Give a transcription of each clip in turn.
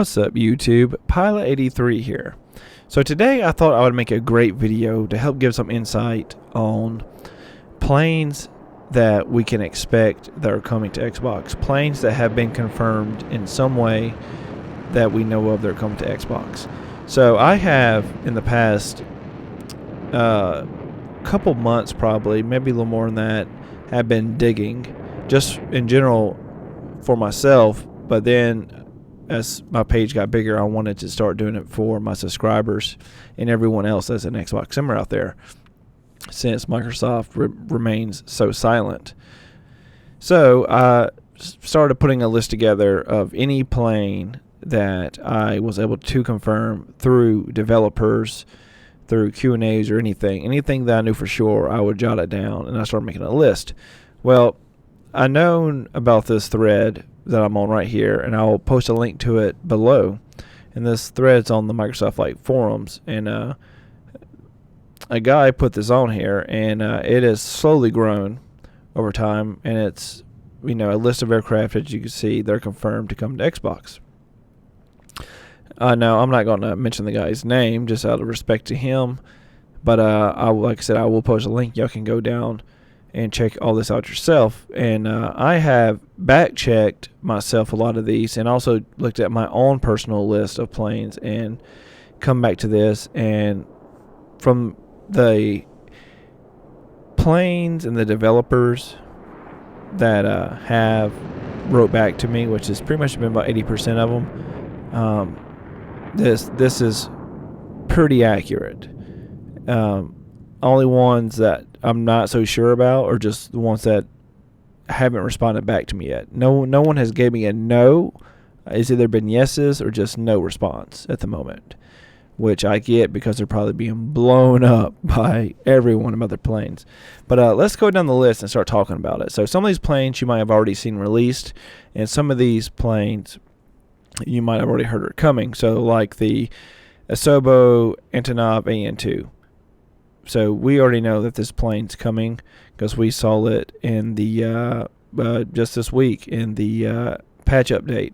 What's up YouTube, Pilot83 here. So today I thought I would make a great video to help give some insight on planes that we can expect that are coming to Xbox. Planes that have been confirmed in some way that we know of that are coming to Xbox. So I have in the past couple months, probably maybe a little more than that, have been digging just in general for myself, but then as my page got bigger, I wanted to start doing it for my subscribers and everyone else that's an Xbox Simmer out there, since Microsoft remains so silent. So I started putting a list together of any plane that I was able to confirm through developers, through Q&As or anything that I knew for sure. I would jot it down and I started making a list. Well, I known about this thread that I'm on right here, and I'll post a link to it below. And this thread's on the Microsoft forums, and a guy put this on here, and it has slowly grown over time, and it's a list of aircraft that you can see they're confirmed to come to Xbox. Now I'm not going to mention the guy's name just out of respect to him, but like I said, I will post a link. Y'all can go down and check all this out yourself. And I have back checked myself a lot of these, and also looked at my own personal list of planes and come back to this. And from the planes and the developers that have wrote back to me, which has pretty much been about 80% of them, this is pretty accurate. Only ones that I'm not so sure about are just the ones that haven't responded back to me yet. No one has gave me a no. It's either been yeses or just no response at the moment, which I get because they're probably being blown up by everyone about their planes. But let's go down the list and start talking about it. So some of these planes you might have already seen released, and some of these planes you might have already heard are coming. So like the Asobo Antonov AN2. So we already know that this plane's coming because we saw it in the just this week in the patch update.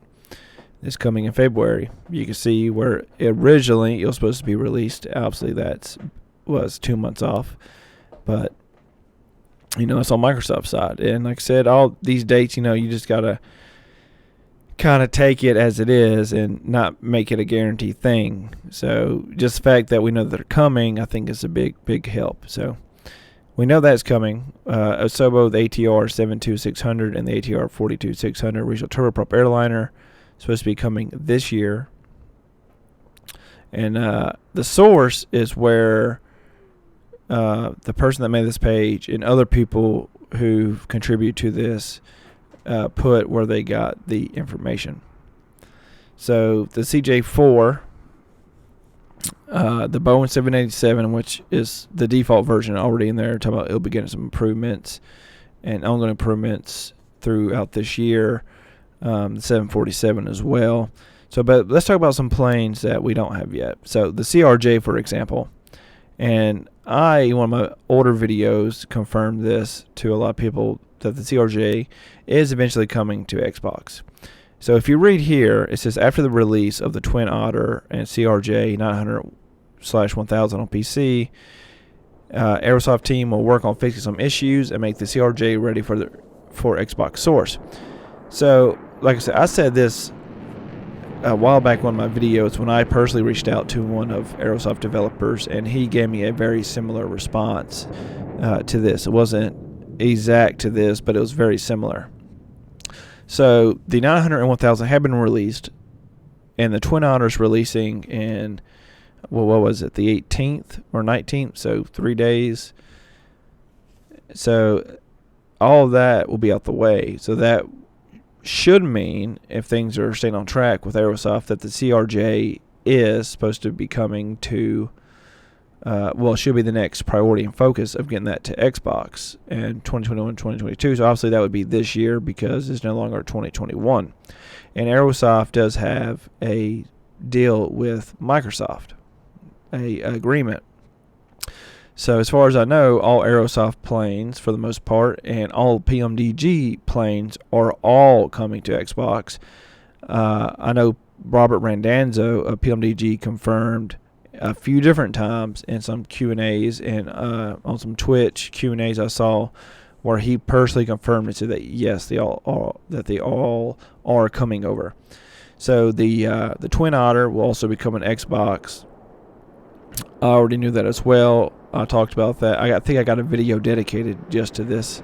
It's coming in February. You can see where originally it was supposed to be released. Obviously, that was 2 months off, but it's on Microsoft's side. And like I said, all these dates, you just gotta kind of take it as it is and not make it a guaranteed thing. So just the fact that we know that they're coming, I think, is a big help. So we know that's coming. Asobo, the ATR 72600 and the ATR 42600 regional turboprop airliner, supposed to be coming this year. And the source is where the person that made this page and other people who contribute to this put where they got the information. So the CJ4, the Boeing 787, which is the default version already in there, talking about it'll be getting some improvements and ongoing improvements throughout this year. The 747 as well. So, but let's talk about some planes that we don't have yet. So the CRJ, for example, and one of my older videos confirmed this to a lot of people, that the CRJ is eventually coming to Xbox. So if you read here, it says after the release of the Twin Otter and CRJ 900/1000 on PC, Aerosoft team will work on fixing some issues and make the CRJ ready for Xbox source. So like I said, I said this a while back in one of my videos when I personally reached out to one of Aerosoft developers, and he gave me a very similar response to this. It wasn't exact to this, but it was very similar. So the 900 and 1000 have been released, and the Twin Otter's releasing in, what was it, the 18th or 19th, so 3 days. So all of that will be out the way. So that should mean, if things are staying on track with Aerosoft, that the CRJ is supposed to be coming to it should be the next priority and focus of getting that to Xbox in 2021, 2022. So obviously that would be this year because it's no longer 2021. And Aerosoft does have a deal with Microsoft, a agreement. So as far as I know, all Aerosoft planes, for the most part, and all PMDG planes are all coming to Xbox. I know Robert Randazzo of PMDG confirmed a few different times in some Q&As and on some Twitch Q&As I saw, where he personally confirmed and said that yes, they all are coming over. So the Twin Otter will also become an Xbox. I already knew that as well. I talked about that. I think I got a video dedicated just to this.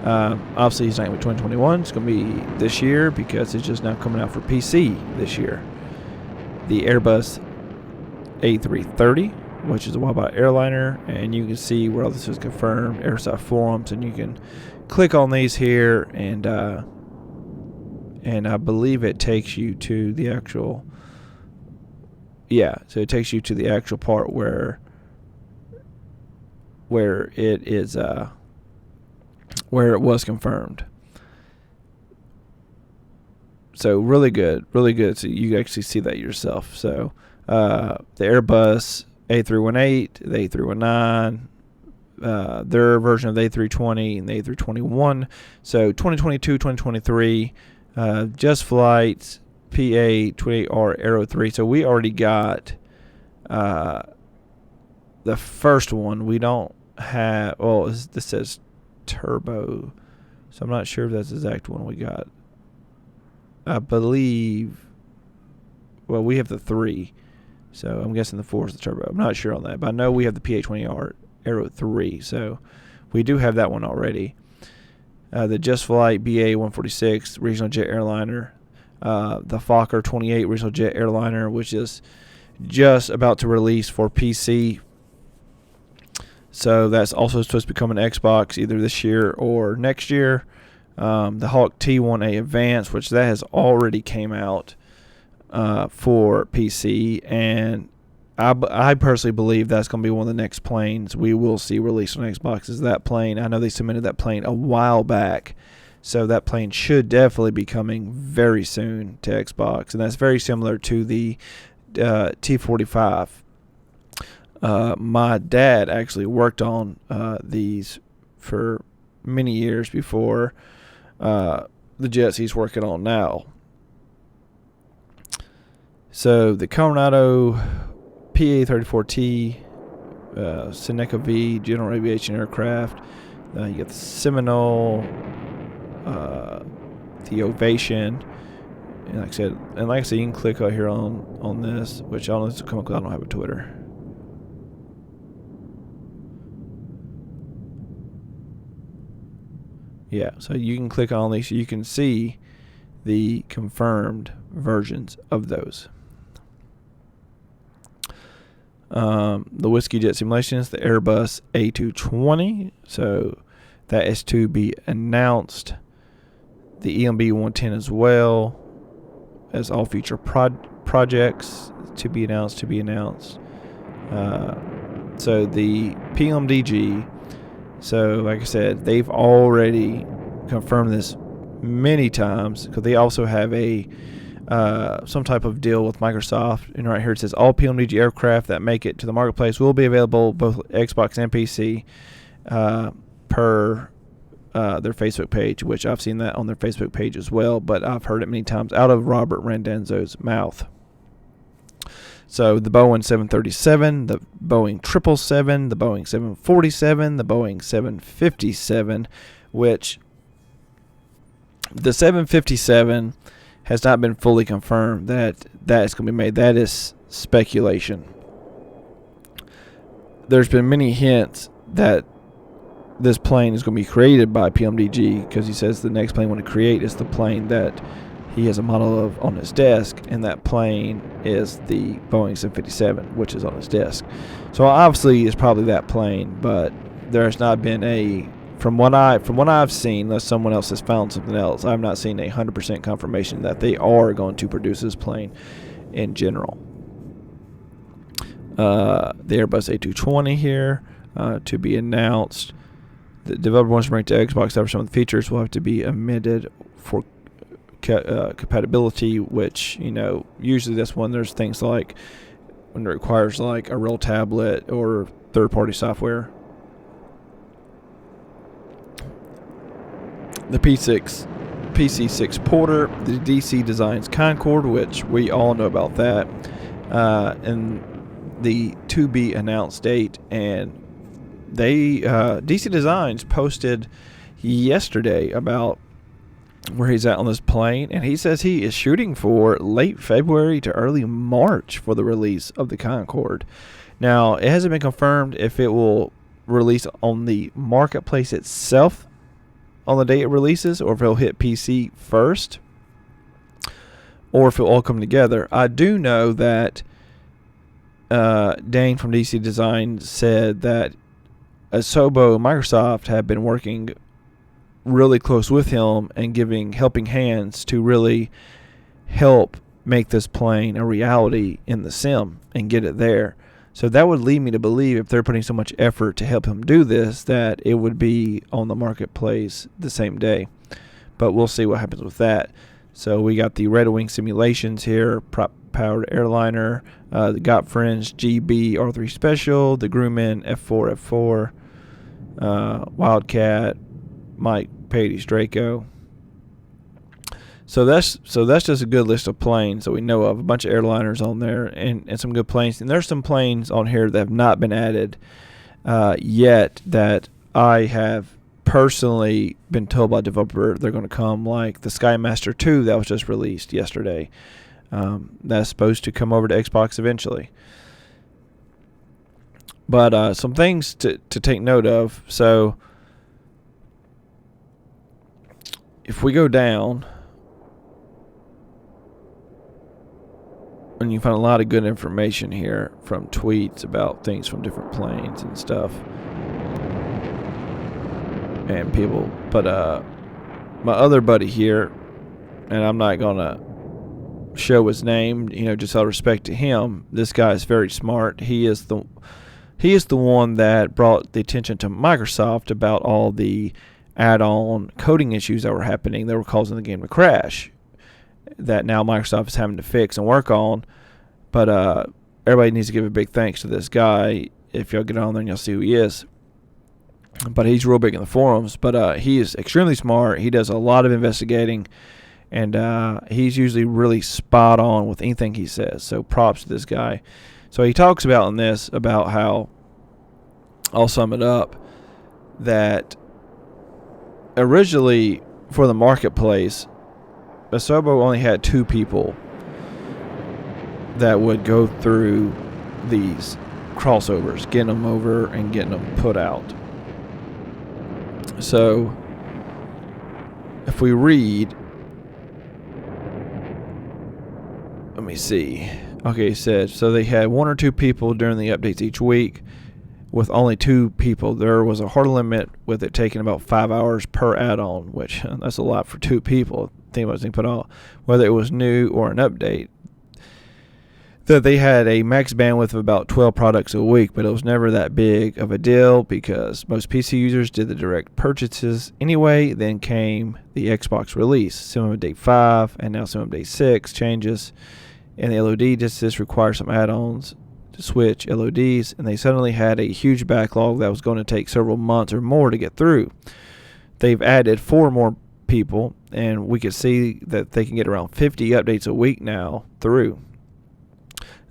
Obviously, it's not going to be 2021. It's going to be this year because it's just now coming out for PC this year. The Airbus A330, which is a wide-body airliner, and you can see where all this is confirmed, Airside forums, and you can click on these here, and I believe it takes you to the actual. Yeah, so it takes you to the actual part where it is where it was confirmed. So really good. So you actually see that yourself. So the Airbus A318, the A319, their version of the A320 and the A321. So 2022, 2023, Just Flight's PA28R Aero 3. So we already got the first one. We don't have, well, this says turbo, so I'm not sure if that's the exact one we got. I believe, well, we have the 3, so I'm guessing the 4 is the turbo. I'm not sure on that, but I know we have the PA28R Aero 3, so we do have that one already. The Just Flight BA-146 regional jet airliner, the Fokker 28 regional jet airliner, which is just about to release for PC. So that's also supposed to become an Xbox either this year or next year. The Hawk T1A Advance, which that has already came out for PC, and I personally believe that's going to be one of the next planes we will see released on Xbox. Is that plane? I know they submitted that plane a while back, so that plane should definitely be coming very soon to Xbox, and that's very similar to the T-45. My dad actually worked on these for many years before the jets he's working on now. So the Coronado PA-34T, Seneca V general aviation aircraft. You got the Seminole, the Ovation, and like I said, you can click out here on this, which I don't know if it's come up because I don't have a Twitter. Yeah, so you can click on these so you can see the confirmed versions of those. The Whiskey Jet Simulations, the Airbus A220, so that is to be announced. The EMB 110 as well, as all future projects to be announced. So the PMDG. So, like I said, they've already confirmed this many times because they also have a some type of deal with Microsoft. And right here it says all PMDG aircraft that make it to the marketplace will be available both Xbox and PC per their Facebook page, which I've seen that on their Facebook page as well, but I've heard it many times out of Robert Randazzo's mouth. So the Boeing 737, the Boeing 777, the Boeing 747, the Boeing 757, which the 757 has not been fully confirmed that is going to be made. That is speculation. There's been many hints that this plane is going to be created by PMDG because he says the next plane he want to create is the plane that he has a model of on his desk, and that plane is the Boeing 757, which is on his desk. So obviously it's probably that plane, but there's not been a, from what I've seen, unless someone else has found something else, I've not seen 100% confirmation that they are going to produce this plane in general. The Airbus A220 here to be announced. The developer wants to bring to Xbox. However, some of the features will have to be amended for compatibility, which, you know, usually that's when there's things like when it requires like a real tablet or third-party software. The P6 PC6 Porter, the DC Designs Concorde, which we all know about that, and the to be announced date. And they DC Designs posted yesterday about where he's at on this plane, and he says he is shooting for late February to early March for the release of the Concorde. Now, it hasn't been confirmed if it will release on the marketplace itself on the day it releases, or if it'll hit PC first, or if it'll all come together. I do know that Dane from DC Design said that Asobo and Microsoft have been working really close with him and giving helping hands to really help make this plane a reality in the sim and get it there. So that would lead me to believe, if they're putting so much effort to help him do this, that it would be on the marketplace the same day. But we'll see what happens with that. So we got the Red Wing simulations here, prop-powered airliner, the Gottfriends GB R3 Special, the Grumman F4, Wildcat, Mike Pady's Draco. So that's just a good list of planes that we know of. A bunch of airliners on there, and some good planes. And there's some planes on here that have not been added yet that I have personally been told by developer they're going to come, like the Skymaster 2 that was just released yesterday. That's supposed to come over to Xbox eventually. But some things to take note of. So if we go down, and you find a lot of good information here from tweets about things from different planes and stuff and people. But my other buddy here, and I'm not gonna show his name, just out of respect to him. This guy is very smart. He is the one that brought the attention to Microsoft about all the add-on coding issues that were happening that were causing the game to crash, that now Microsoft is having to fix and work on. But everybody needs to give a big thanks to this guy. If y'all get on there and you'll see who he is. But he's real big in the forums. But he is extremely smart. He does a lot of investigating, and he's usually really spot on with anything he says. So props to this guy. So he talks about in this about how, I'll sum it up, that originally for the marketplace, Asobo only had 2 people that would go through these crossovers, getting them over and getting them put out. So if we read, let me see. Okay, it said, so they had 1 or 2 people during the updates each week. With only 2 people, there was a hard limit with it taking about 5 hours per add-on, which that's a lot for 2 people. Think about it, put out, whether it was new or an update. That they had a max bandwidth of about 12 products a week, but it was never that big of a deal because most PC users did the direct purchases anyway. Then came the Xbox release, Sim Update 5, and now Sim Update 6 changes, and the LOD disks require some add-ons to switch LODs, and they suddenly had a huge backlog that was going to take several months or more to get through. They've added 4 more people, and we could see that they can get around 50 updates a week now through.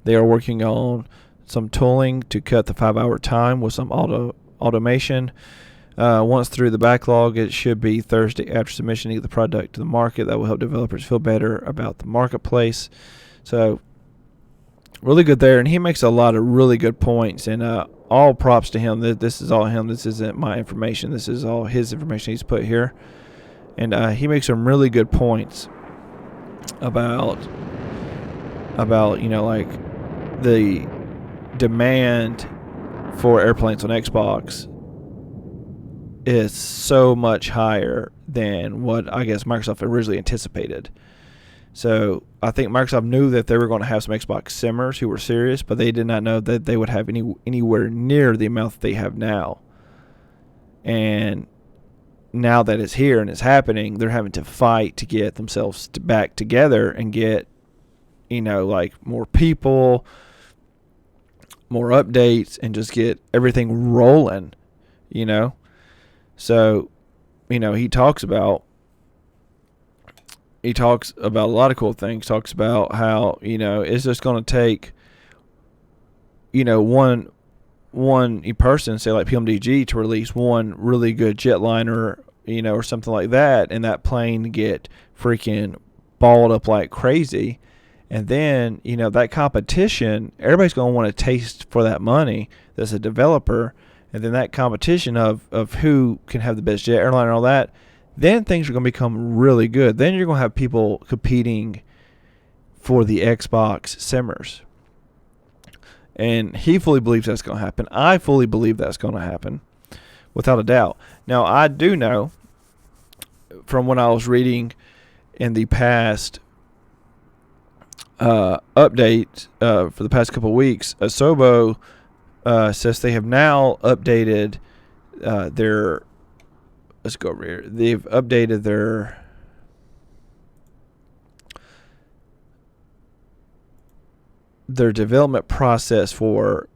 They are working on some tooling to cut the 5-hour time with some automation. Once through the backlog, it should be Thursday after submission to get the product to the market. That will help developers feel better about the marketplace. So really good there, and he makes a lot of really good points, and all props to him. This is all him. This isn't my information. This is all his information he's put here. And he makes some really good points about like the demand for airplanes on Xbox is so much higher than what I guess Microsoft originally anticipated. So I think Microsoft knew that they were going to have some Xbox simmers who were serious, but they did not know that they would have anywhere near the amount that they have now. And now that it's here and it's happening, they're having to fight to get themselves back together and get, like more people, more updates, and just get everything rolling, So, he talks about he talks about a lot of cool things. Talks about how, it's just going to take, one person, say like PMDG, to release one really good jetliner, or something like that, and that plane get freaking balled up like crazy. And then, that competition, everybody's going to want to taste for that money that's a developer. And then that competition of who can have the best jet airline and all that, then things are going to become really good. Then you're going to have people competing for the Xbox simmers. And he fully believes that's going to happen. I fully believe that's going to happen, without a doubt. Now, I do know from when I was reading in the past update for the past couple of weeks, Asobo says they have now updated their. Let's go over here. They've updated their development process for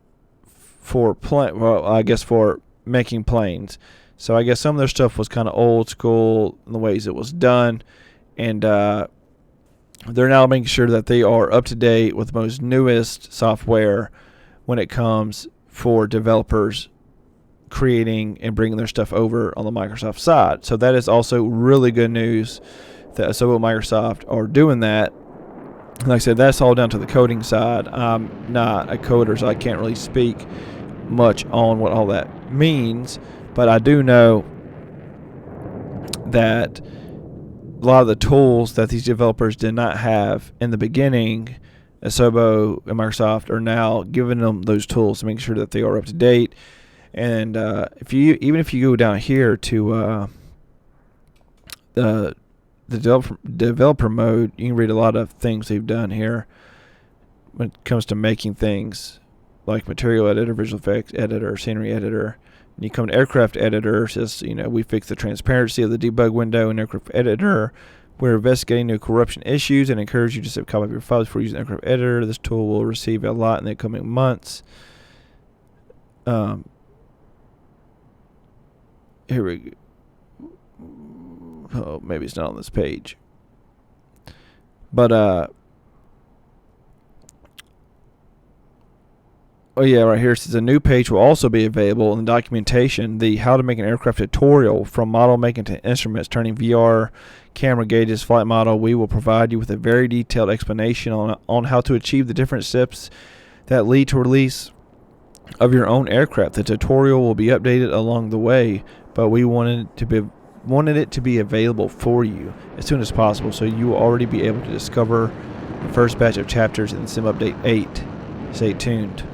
making planes. So I guess some of their stuff was kind of old school in the ways it was done, and they're now making sure that they are up to date with the most newest software when it comes for developers creating and bringing their stuff over on the Microsoft side. So that is also really good news that Asobo and Microsoft are doing that. Like I said, that's all down to the coding side. I'm not a coder, so I can't really speak much on what all that means, but I do know that a lot of the tools that these developers did not have in the beginning, Asobo and Microsoft are now giving them those tools to make sure that they are up to date. And if you go down here to the developer mode, you can read a lot of things they've done here when it comes to making things like material editor, visual effects editor, scenery editor. And you come to aircraft editor, it says, we fix the transparency of the debug window in aircraft editor. We're investigating new corruption issues and encourage you to save a copy of your files before using aircraft editor. This tool will receive a lot in the coming months. Here we go. Oh, maybe it's not on this page. But, oh yeah, right here it says a new page will also be available in the documentation, the how to make an aircraft tutorial from model making to instruments, turning VR, camera gauges, flight model. We will provide you with a very detailed explanation on how to achieve the different steps that lead to release of your own aircraft. The tutorial will be updated along the way, but we wanted it to be available for you as soon as possible, so you will already be able to discover the first batch of chapters in Sim Update 8. Stay tuned.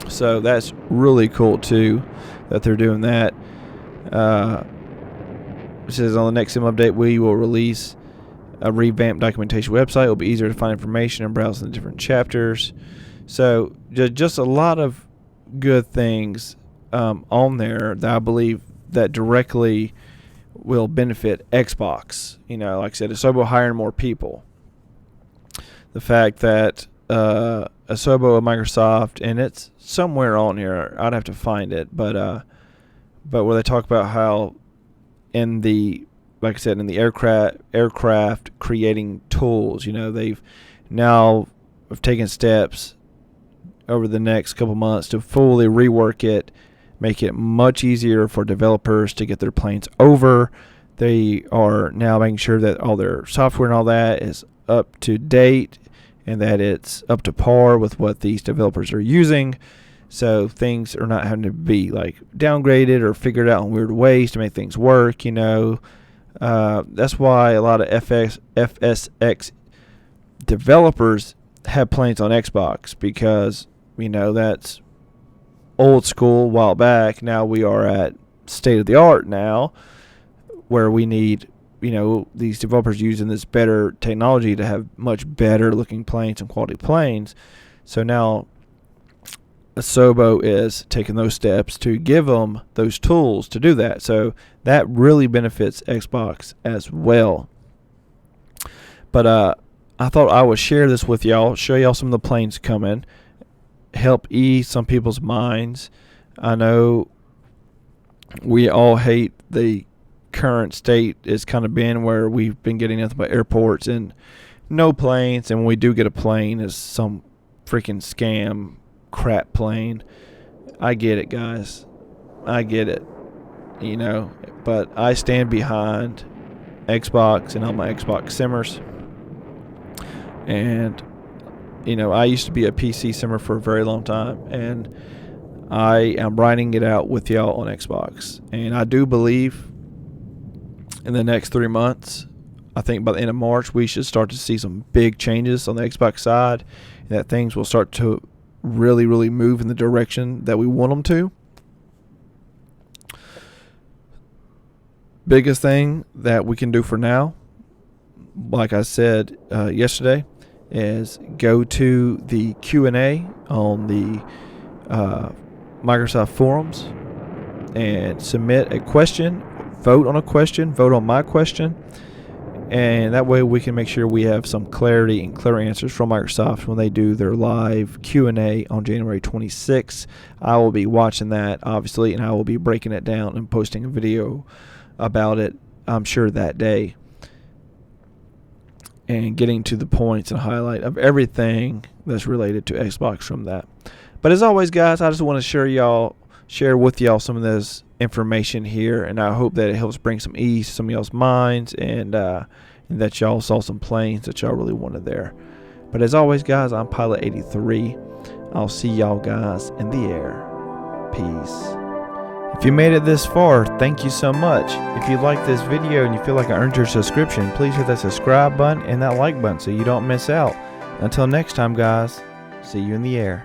So that's really cool too that they're doing that. It says on the next Sim Update we will release a revamped documentation website. It will be easier to find information and browse the different chapters. So just a lot of good things on there that I believe that directly will benefit Xbox. Like I said, Asobo hiring more people. The fact that Asobo and Microsoft, and it's somewhere on here, I'd have to find it, but where they talk about how in the, like I said, in the aircraft creating tools, they've now have taken steps over the next couple months to fully rework it, make it much easier for developers to get their planes over. They are now making sure that all their software and all that is up to date and that it's up to par with what these developers are using. So things are not having to be like downgraded or figured out in weird ways to make things work. That's why a lot of FSX developers have planes on Xbox, because that's old school a while back. Now we are at state of the art now, where we need these developers using this better technology to have much better looking planes and quality planes. So now Asobo is taking those steps to give them those tools to do that. So that really benefits Xbox as well. But I thought I would share this with y'all, show y'all some of the planes coming, help ease some people's minds. I know we all hate the current state has kind of been where we've been getting nothing but airports and no planes, and when we do get a plane, it's some freaking scam crap plane. I get it, guys. I get it. You know, but I stand behind Xbox and all my Xbox simmers. And, you know, I used to be a PC simmer for a very long time, and I am riding it out with y'all on Xbox. And I do believe in the next 3 months, I think by the end of March, we should start to see some big changes on the Xbox side, and that things will start to really, really move in the direction that we want them to. Biggest thing that we can do for now, like I said yesterday, is go to the Q&A on the Microsoft forums and submit a question, vote on a question, vote on my question, and that way we can make sure we have some clarity and clear answers from Microsoft when they do their live Q&A on January 26th. I will be watching that, obviously, and I will be breaking it down and posting a video about it, I'm sure, that day, and getting to the points and highlight of everything that's related to Xbox from that. But as always, guys, I just want to share with y'all some of this information here, and I hope that it helps bring some ease to some of y'all's minds, and that y'all saw some planes that y'all really wanted there. But as always, guys, I'm Pilot 83. I'll see y'all guys in the air. Peace. If you made it this far, thank you so much. If you like this video and you feel like I earned your subscription, please hit that subscribe button and that like button so you don't miss out. Until next time, guys, see you in the air.